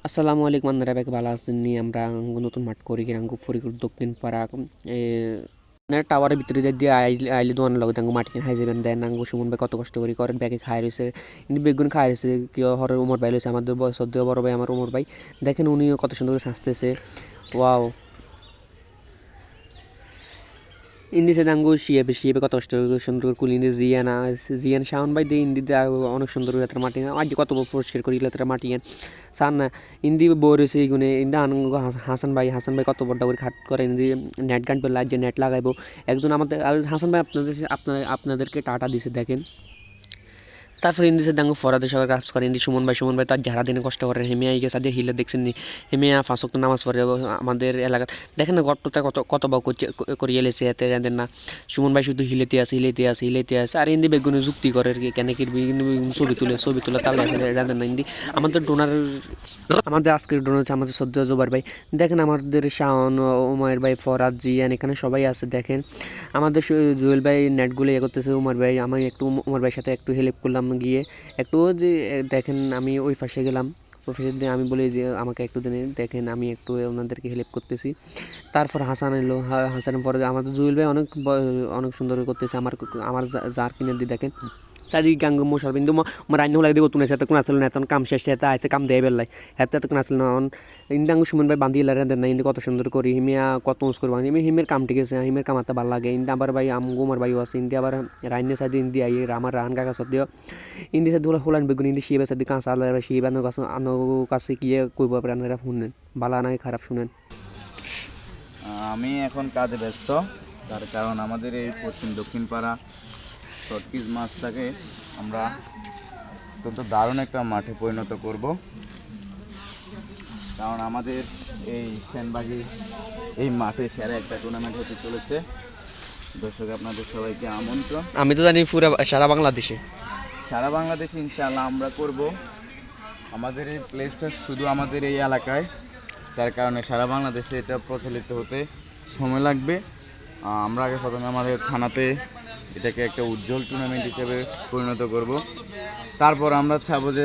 আসসালামু আলাইকুম আন্দারা ব্যাকে ভালো আছেন নি আমরা নতুন মাঠ করি কিরাঙ্গু ফরিকুর দক্ষিণ পাড়া টাওয়ারের ভিতরে দিয়ে আইলে দোয়ান লগে দাঙ্গু মাটি কিনে হাই যাবেন দেন নাঙ্গু সুমন ভাই কত কষ্ট করি করেন ব্যাগে খাই রয়েছে কিন্তু বেগুন খাই রয়েছে কি হরের উমর ভাই রয়েছে আমাদের সদ্য বড় ভাই আমার উমর ভাই দেখেন উনিও কত সুন্দর করে সাজতেছে ওয়াও ইন্দিসে দাঙ্গু শিয়েবে কত কষ্ট সুন্দর করে কুলি ইন্দি জিয়ান শাওন ভাই দিয়ে ইন্দিতে অনেক সুন্দর করে তার মাটি আজ কত পরিষ্কার করি তার মাটি সান না ইন্দি বই রয়েছে এইগুনে ইন্দা আনন্দ হাসান ভাই কত বড় করে খাট করে ইন্দি নেট গান পেলে যে নেট লাগাইবো একজন আমাদের হাসান ভাই আপনাদেরকে টাটা দিছে দেখেন তারপর ইন্দিসে দাঙ্গু ফরাদে সবাই কাজ করে ইন্দি সুমন ভাই তার যারা দিনে কষ্ট করে হেমিয়া গেছে আজকে হিলে দেখছেন নি হেমিয়া ফাঁসক নামাজ পড়ে আমাদের এলাকা দেখেন না গর্তটা কত বা করিয়ে এলেছে এতে রাঁধেন না সুমন ভাই শুধু হিলেতে আছে আর ইন্দি বেগুনে যুক্তি করে আর কি কেন কি ছবি তুলে তালে আছে রাঁধেন না ইন্দি আমাদের আজকের ডোনার হচ্ছে আমাদের সদ্য জোবার ভাই দেখেন আমাদের শাওন উমায়ের ভাই ফরাদ জিয়ান এখানে সবাই আছে দেখেন আমাদের জুয়েল ভাই নেটগুলো করতেছে উমর ভাই আমি একটু উমর ভাইয়ের সাথে একটু হেল্প করলাম গিয়ে একটু যে দেখেন আমি ওই পাশে গেলাম ওই পাশে দিয়ে আমি বলি যে আমাকে একটু দিনে দেখেন আমি একটু ওনাদেরকে হেল্প করতেছি তারপর হাসান এলো হাসানের পরে আমাদের জুয়েল ভাই অনেক সুন্দর করতেছে আমার জার কিনে দিয়ে দেখেন সাদি গাঙ্গ মশার বিন্দু রান্না হলে দেখো তুনে সাথে কোন আসলে না কাম শেষ সাথে আছে কাম দেয় বেলাই হাতে কোন আসলে না ইন্দাঙ্গ সুমন ভাই বান্ধিয়ে লারে দেন না ইন্দু কত সুন্দর করি হিমিয়া কত উস করবো হিমের কাম ঠিক আছে হিমের কাম আত্মা ভালো লাগে ইন্দা আবার ভাই আমার ভাইও আছে ইন্দি আবার রান্না সাদি ইন্দি আই আমার রান কাকা সদ্য ইন্দি সাথে হোলান বেগুন ইন্দি শিবে সাদি কাঁচা আলাদা শিবানো কাছে গিয়ে কইব আপনারা শুনেন ভালো নাই খারাপ শুনেন। আমি এখন কাজে ব্যস্ত, তার কারণ আমাদের এই পশ্চিম দক্ষিণ পাড়া শর্টকিজ মাছটাকে আমরা অত্যন্ত দারুণ একটা মাঠে পরিণত করব। কারণ আমাদের এই সেনবাগি এই মাঠে সেরা একটা টুর্নামেন্ট হতে চলেছে। দর্শক আপনাদের সবাইকে আমন্ত্রণ। আমি তো জানি পুরো সারা বাংলাদেশে ইনশাআল্লাহ আমরা করব। আমাদের এই প্লেসটা শুধু আমাদের এই এলাকায়, তার কারণে সারা বাংলাদেশে এটা প্রচলিত হতে সময় লাগবে। আমরা আগে প্রথমে আমাদের থানাতে এটাকে একটা উজ্জ্বল টুর্নামেন্ট হিসেবে পরিণত করব। তারপর আমরা চাবো যে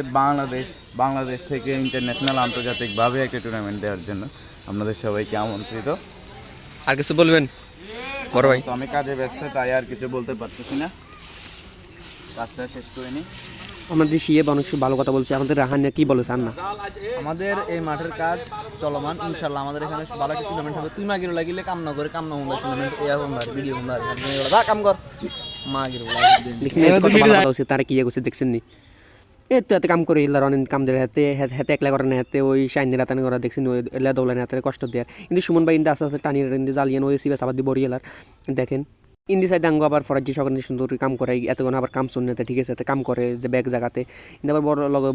বাংলাদেশ থেকে ইন্টারন্যাশনাল আন্তর্জাতিকভাবে একটা টুর্নামেন্ট দেওয়ার জন্য আপনাদের সবাইকে আমন্ত্রিত। আর কিছু বলবেন বড় ভাই? তো আমি কাজে ব্যস্ত, তাই আর কিছু বলতে পারতেছি না, কাজটা শেষ করে নিই। আমাদের শিয়েব অনেক ভালো কথা বলছে, আমাদের রাহান কি বলে চান না আমাদের এই মাঠের কাজ চলমান, ইনশাল্লাহ আমাদের এখানে ভালো একটা টুর্নামেন্ট হবে। তুই মাগির লাগিলে কাম না করে কাম না হলে টুর্নামেন্ট এ হবার ভিডিও হবার দা কাম কর মাগির দেখছেন তারা কি করছে দেখছেন নি এতে কাম করে হিলার অনেক কাম দেয় হাতে একলা করে না হাতে ওই সাইনের রাতানি করা দেখছেন ওই এলা দৌলানি হাতে কষ্ট দেয় কিন্তু সুমন ভাই ইন্দা আস্তে আস্তে টানিয়ে জ্বালিয়ান ওই সিবাস আবার দিয়ে বড়ি এলার দেখেন ইন্দি সাইড আঙ্গ আবার ফরাজি সকালে সুন্দর কাম করে এতক্ষণ আবার কাম শুনতে ঠিক আছে কাম করে যে ব্যাগ জায়গাতে কিন্তু আবার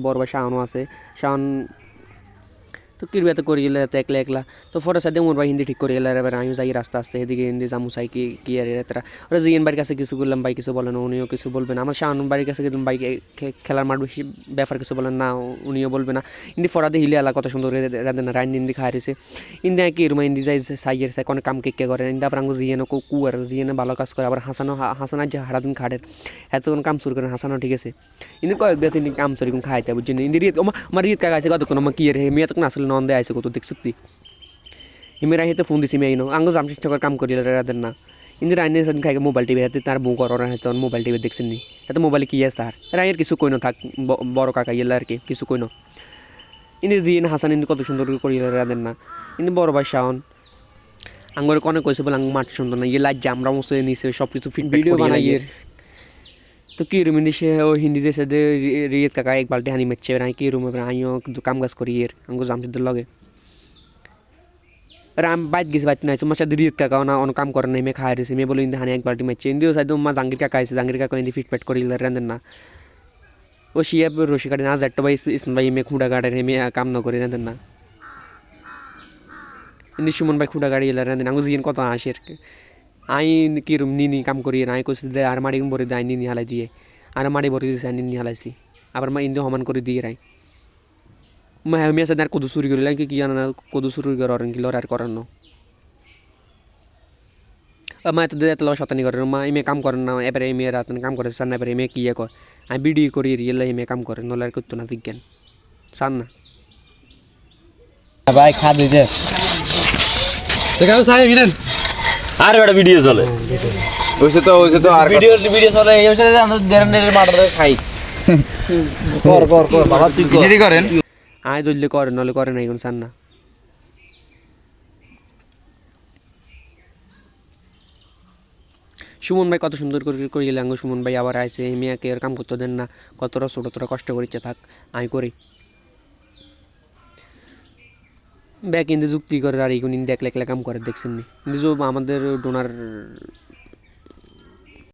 বড় ভাই শাওনও আছে শাওন তো কিরবে এত করি গেলে একলা তো ফটো সাথে মোর ভাই হিন্দি ঠিক করে গেলে এবার আমি যাই রাস্তা আসতে এদিকে হিন্দি জামু চাই কি আর এরা ওরা জিএন বাড়ির কাছে কিছু বললাম ভাই কিছু বলেন উনিও কিছু বলবেন আমার শাহন বাড়ির কাছে গেলাম ভাই খেলার মাঠ বেশি ব্যাপার কিছু বলেন না উনিও বলবে না ইন্দি ফরাদে হিলে এলা কত সুন্দর রাঁধে না রাইন ইন্দি খাই রয়েছে ইন্দি কি রুমা ইন্দি যাই সাইয়ের সাই কোনো কাম কে করে ইন্দি আবার আঙ্গু জিএনও কুয়ার জিএনে ভালো কাজ করে আবার হাসান যে হারাদিন খাটের এত কোনো কাম শুরু করেন হাসানও ঠিক আছে ইন্দি কয়েক বেশ ইন্দি কাম চুরি খাইতে বুঝছেন ইন্দি রিত আমার রিত কাকা আছে কতক্ষণ আমার কি রে মেয়ে তখন আসলে নন দেয় আছে কত দেখছি হিমেরা হেতে ফোন দিছি মেয়ে আঙ্গো জামশিদ চকের কাম করি রাতের না ইন্দি রাইনে সেদিন খাইকে মোবাইল টিভি হাতে তার বউ করার হাতে মোবাইল টিভি দেখছেন নি এত মোবাইলে কি আছে তার রাইয়ের কিছু কইন থাক বড় কাকা ইয়েলা আর কি কিছু কইন ইন্দি জিন হাসান ইন্দি কত সুন্দর করি রাতের না ইন্দি বড় ভাই শাওন আঙ্গরে কনে কইছে বলে আঙ্গ মাঠ সুন্দর না ইয়ে লাজ্জা আমরা মতো নিছে সব কিছু ভিডিও বানাইয়ের তো কি রুম ইন্দি সে ও হিন্দি যে সাথে রিয়েত কাকা এক বালটি হানি মেচ্ছে কি রুম আইও কাম কাজ করি এর আঙ্গো জামশিদের লগে রাম বাইত গেছে বাইত নাই তোমার সাথে রিয়েত কাকা না অন কাম করে নাই মে খাই রয়েছে মে বলে ইন্দি হানি এক বালটি মেচ্ছে ইন্দিও সাইড মা জাঙ্গির কাকা আছে জাঙ্গির কাকা ইন্দি ফিটফাট করি রান্ধেন না ও শিয়া রশি কাটে না যাট্টা ভাই ইসন ভাই মে খুঁড়া কাটে মে কাম না করে রান্ধেন না ইন্দি সুমন ভাই খুঁড়া গাড়ি এলা রান্ধেন আঙ্গু জিন কত আসে আই কি রুম নি কাম করি না আই কইছে দে আর মাড়ি ভরে দেয় নি হালাই দিয়ে আর মাড়ি ভরে দিয়েছে নি হালাইছি আবার মা ইন্দি সমান করে দিয়ে রাই আমি আছে আর কদু চুরি করিলাম কি জানা কদু চুরি করার কি লড়াই করার ন মা এত এত শতানি করে মা এমে কাম করেন না এবারে এমে রাত কাম করে সার না এবারে এমে কি কয় আমি বিডি করি রিয়েল এমে কাম করে নলার করতো না বিজ্ঞান সার না ভাই খা দিতে দেখাও সাহেব ভিড়েন আর একটা ভিডিও চলে ওইসে তো আর ভিডিও চলে এই হচ্ছে আমরা দেড়ের মাটারে খাই কর বাবা তুই কর যদি করেন আয় ধরলে করে নাহলে করে না এখন চান না। সুমন ভাই কত সুন্দর করে গেলাম গো। সুমন ভাই আবার আইসে মেয়াকে আর কাম করতে দেন না, কতটা ছোটো তোরা কষ্ট করিচ্ছে থাক আমি করি ব্যাক ইন্দি যুক্তি করে আর এইগুলো ইন্দি একলা একলা কাম করে দেখছেন নি কিন্তু আমাদের ডোনার